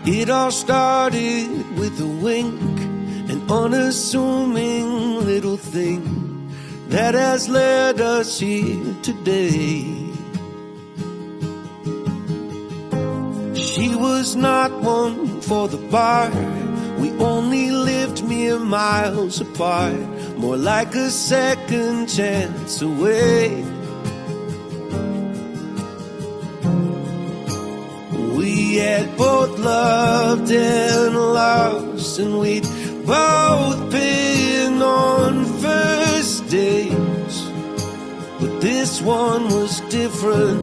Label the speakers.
Speaker 1: It all started with a wink, an unassuming little thing that has led us here today. She was not one for the bar. We only lived mere miles apart, more like a second chance away. We had both loved and lost, and we'd both been on first dates, but this one was different.